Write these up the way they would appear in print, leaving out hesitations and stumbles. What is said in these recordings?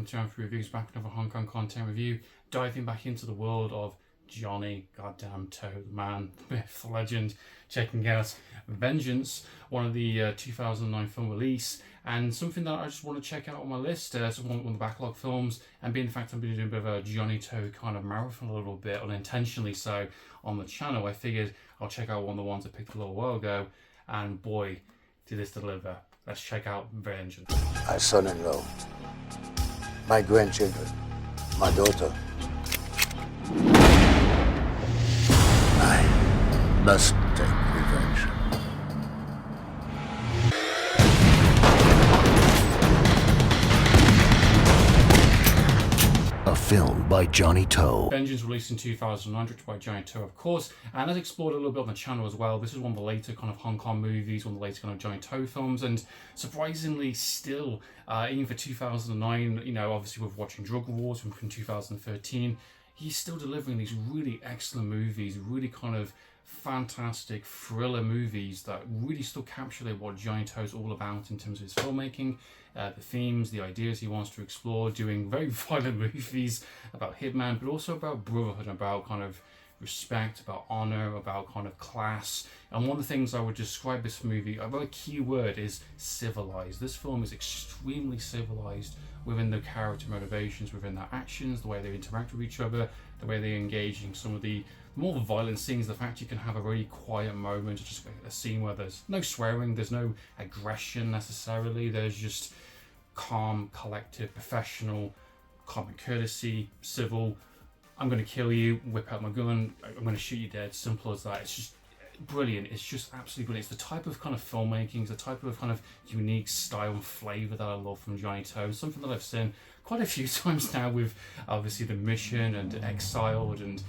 welcome to Amphlett Reviews, back with another Hong Kong content review, diving back into the world of Johnnie To, the man, the myth, the legend, checking out Vengeance, one of the 2009 film release, and something that I just want to check out on my list, one of the backlog films, and being the fact I've been doing a bit of a Johnnie To kind of marathon a little bit, unintentionally so, on the channel. I figured I'll check out one of the ones I picked a little while ago, and boy, did this deliver. Let's check out Vengeance. My son-in-law, my grandchildren, my daughter. I must take revenge. A film by Johnnie To. Vengeance, released in 2009, directed by Johnnie To, of course, and as explored a little bit on the channel as well. This is one of the later kind of Hong Kong movies, one of the later kind of Johnnie To films, and surprisingly still, even for 2009, you know, obviously with watching Drug Wars from 2013, he's still delivering these really excellent movies, really kind of fantastic thriller movies that really still capture what Johnnie To is all about in terms of his filmmaking, the themes, the ideas he wants to explore, doing very violent movies about hitman, but also about brotherhood, about kind of respect, about honor, about kind of class. And one of the things I would describe this movie, a very key word, is civilized. This film is extremely civilized within the character motivations, within their actions, the way they interact with each other, the way they engage in some of the more violent scenes, the fact you can have a really quiet moment, just a scene where there's no swearing, there's no aggression necessarily, there's just calm, collective, professional, common courtesy, civil. I'm going to kill you, whip out my gun, I'm going to shoot you dead, simple as that. It's just brilliant. It's just absolutely brilliant. It's the type of kind of filmmaking, it's the type of kind of unique style and flavour that I love from Johnnie To. Something that I've seen quite a few times now with obviously The Mission and Exiled and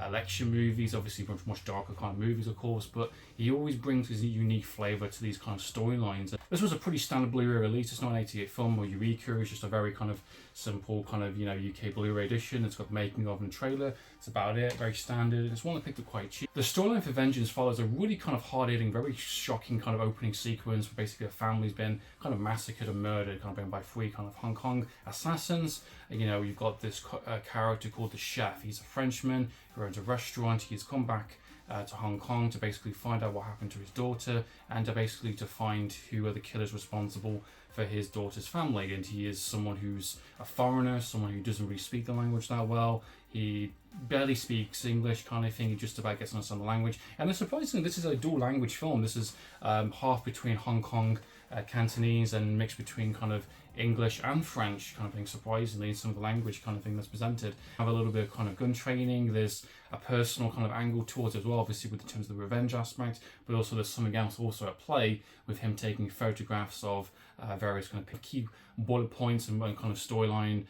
election movies, obviously much darker kind of movies, of course, but he always brings his unique flavour to these kind of storylines. This was a pretty standard Blu-ray release. It's not an 88 film or Eureka. It's just a very kind of simple kind of, you know, UK Blu-ray edition. It's got making of and trailer. It's about it. Very standard. It's one I picked up quite cheap. The storyline for Vengeance follows a really kind of hard-hitting, very shocking kind of opening sequence where basically a family's been kind of massacred and murdered, kind of been by three kind of Hong Kong assassins. You know, you've got this character called the chef. He's a Frenchman who owns a restaurant. He's come back to Hong Kong to basically find out what happened to his daughter, and to find who are the killers responsible for his daughter's family. And he is someone who's a foreigner, someone who doesn't really speak the language that well. He barely speaks English, kind of thing. He just about gets to understand the language. And then surprisingly, this is a dual language film. This is half between Hong Kong Cantonese and mixed between kind of English and French kind of thing, surprisingly, in some of the language kind of thing that's presented. Have a little bit of kind of gun training. There's a personal kind of angle towards it as well, obviously with in terms of the revenge aspect, but also there's something else also at play with him taking photographs of various kind of key bullet points and kind of storyline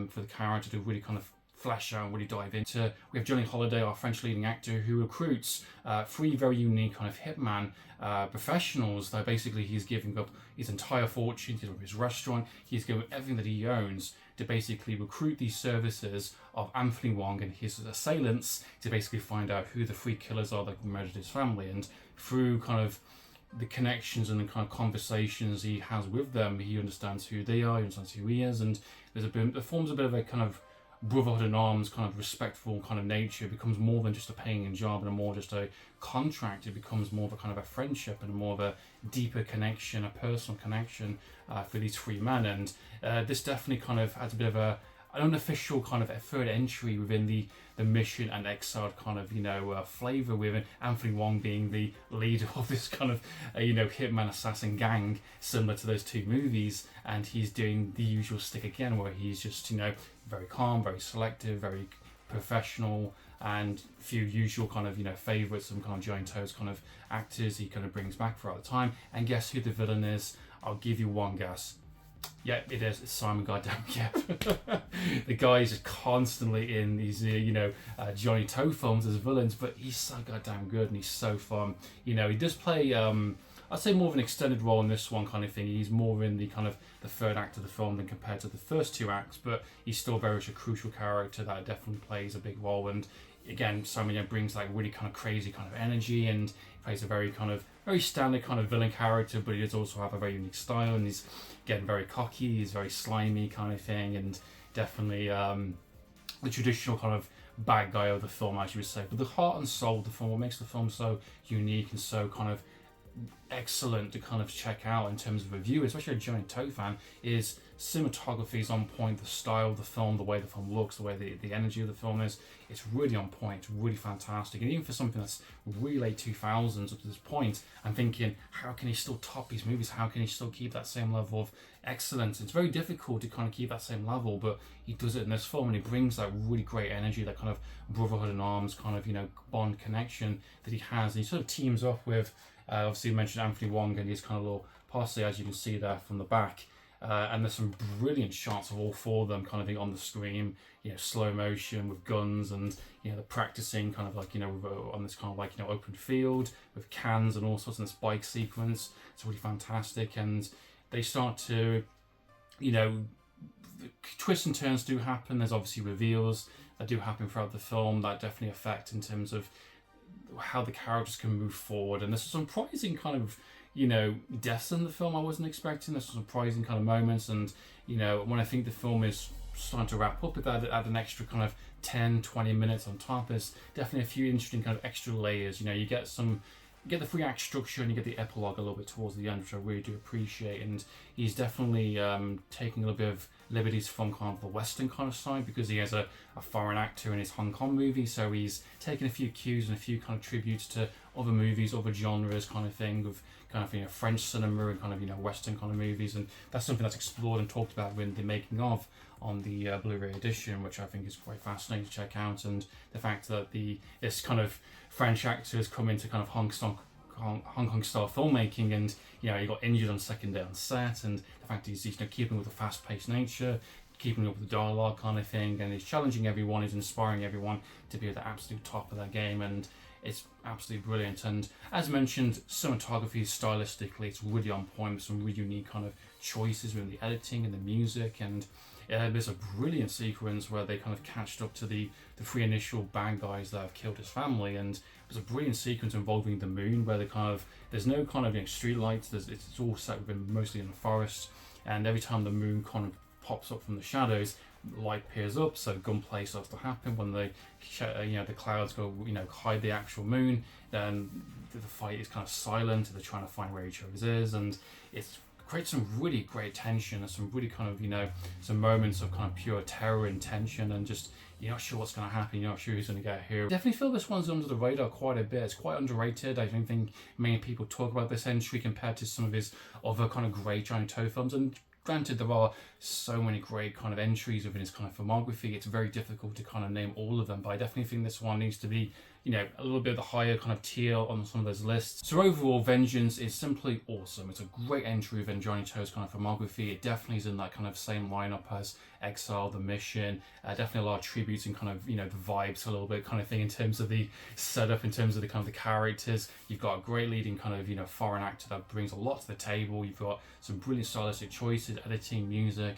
for the character to really kind of flesh out and really dive into. We have Johnny Holiday, our French leading actor, who recruits three very unique kind of hitman professionals that basically he's giving up his entire fortune, he's giving up his restaurant, he's giving up everything that he owns to basically recruit these services of Amphlett and his assailants to basically find out who the three killers are that murdered his family. And through kind of the connections and the kind of conversations he has with them, he understands who they are, he understands who he is, and there forms a bit of a kind of brotherhood in arms, kind of respectful kind of nature. It becomes more than just a paying job and more just a contract. It becomes more of a kind of a friendship and more of a deeper connection, a personal connection for these three men. And this definitely kind of has a bit of an unofficial kind of a third entry within the Mission and Exiled kind of, you know, flavour, with Amphlett being the leader of this kind of, you know, hitman assassin gang, similar to those two movies. And he's doing the usual stick again, where he's just, you know, very calm, very selective, very professional, and a few usual kind of, you know, favourites, some kind of Johnnie To's kind of actors he kind of brings back throughout the time. And guess who the villain is? I'll give you one guess. Yeah, it is. It's Simon goddamn Yep. The guy is just constantly in these, you know, Johnnie To films as villains, but he's so goddamn good and he's so fun. You know, he does play, I'd say more of an extended role in this one kind of thing. He's more in the kind of the third act of the film than compared to the first two acts, but he's still very much a crucial character that definitely plays a big role. And again, Simon Yep brings like really kind of crazy kind of energy, and plays a very kind of very standard kind of villain character, but he does also have a very unique style, and he's getting very cocky, he's very slimy kind of thing, and definitely the traditional kind of bad guy of the film, as you would say. But the heart and soul of the film, what makes the film so unique and so kind of excellent to kind of check out in terms of a viewer, especially a Johnnie To fan, is cinematography is on point, the style of the film, the way the film looks, the way the energy of the film is, it's really on point, it's really fantastic. And even for something that's really late 2000s up to this point, I'm thinking, how can he still top these movies? How can he still keep that same level of excellence? It's very difficult to kind of keep that same level, but he does it in this film, and he brings that really great energy, that kind of brotherhood in arms kind of, bond connection that he has. And he sort of teams up with obviously, you mentioned Anthony Wong and his kind of little posse, as you can see there from the back. And there's some brilliant shots of all four of them kind of on the screen, slow motion with guns, and they're practicing kind of like on this kind of like open field with cans and all sorts, in this bike sequence. It's really fantastic, and they start to, twists and turns do happen. There's obviously reveals that do happen throughout the film that definitely affect in terms of how the characters can move forward. And there's some surprising kind of deaths in the film I wasn't expecting. There's some surprising kind of moments, and when I think the film is starting to wrap up, if add an extra kind of 10-20 minutes on top, there's definitely a few interesting kind of extra layers. You get the three act structure, and you get the epilogue a little bit towards the end, which I really do appreciate. And he's definitely taking a little bit of liberties from kind of the Western kind of side, because he has a foreign actor in his Hong Kong movie, so he's taking a few cues and a few kind of tributes to other movies, other genres kind of thing, with kind of French cinema and kind of Western kind of movies. And that's something that's explored and talked about in the making of on the Blu-ray edition, which I think is quite fascinating to check out. And the fact that this kind of French actors come into kind of Hong Kong style filmmaking, and he got injured on the second day on set, and the fact he's keeping with the fast-paced nature, keeping up with the dialogue kind of thing, and he's challenging everyone, he's inspiring everyone to be at the absolute top of their game, and it's absolutely brilliant. And as mentioned, cinematography, stylistically, it's really on point with some really unique kind of choices with the editing and the music. And there's a brilliant sequence where they kind of catched up to the three initial bad guys that have killed his family, and there's a brilliant sequence involving the moon where there's no kind of street lights, it's all set within mostly in the forest, and every time the moon kind of pops up from the shadows, light peers up, so gunplay starts to happen. When the clouds go hide the actual moon, then the fight is kind of silent, they're trying to find where each other is, and it's creates some really great tension and some really kind of some moments of kind of pure terror and tension, and just you're not sure what's going to happen, you're not sure who's going to get here. Definitely feel this one's under the radar quite a bit. It's quite underrated. I don't think many people talk about this entry compared to some of his other kind of great Johnnie To films. And granted, there are so many great kind of entries within his kind of filmography, it's very difficult to kind of name all of them, but I definitely think this one needs to be a little bit of the higher kind of tier on some of those lists. So overall, Vengeance is simply awesome. It's a great entry within Johnnie To's kind of filmography. It definitely is in that kind of same lineup as Exile, The Mission. Definitely a lot of tributes and kind of the vibes a little bit kind of thing in terms of the setup, in terms of the kind of the characters. You've got a great leading kind of foreign actor that brings a lot to the table. You've got some brilliant stylistic choices, editing, music.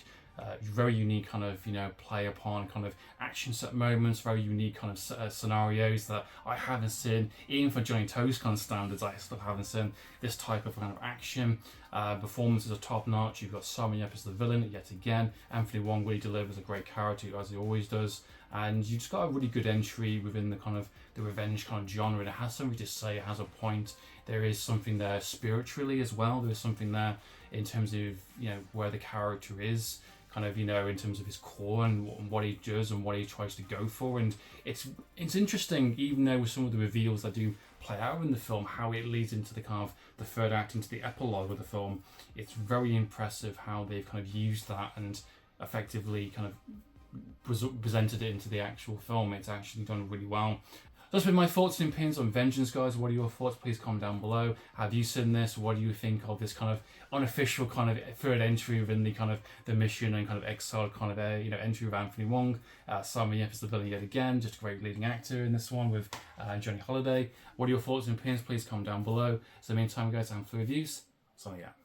Very unique kind of play upon kind of action set moments, very unique kind of scenarios that I haven't seen, even for Johnnie To's kind of standards. I still haven't seen this type of kind of action. Performances are top notch. You've got Simon Yep as the villain yet again. Anthony Wong really delivers a great character, as he always does, and you just got a really good entry within the kind of the revenge kind of genre. It has something to say, it has a point. There is something there spiritually as well. There's something there in terms of where the character is, kind of in terms of his core and what he does and what he tries to go for. And it's interesting, even though with some of the reveals that do play out in the film, how it leads into the kind of the third act, into the epilogue of the film. It's very impressive how they've kind of used that and effectively kind of presented it into the actual film. It's actually done really well. That's been my thoughts and opinions on Vengeance, guys. What are your thoughts? Please comment down below. Have you seen this? What do you think of this kind of unofficial kind of third entry within the kind of the Mission and kind of Exile kind of entry with Anthony Wong? Simon Yep is the villain yet again, just a great leading actor in this one with Johnny Holiday. What are your thoughts and opinions? Please comment down below. So in the meantime, guys, I'm for reviews. So yeah.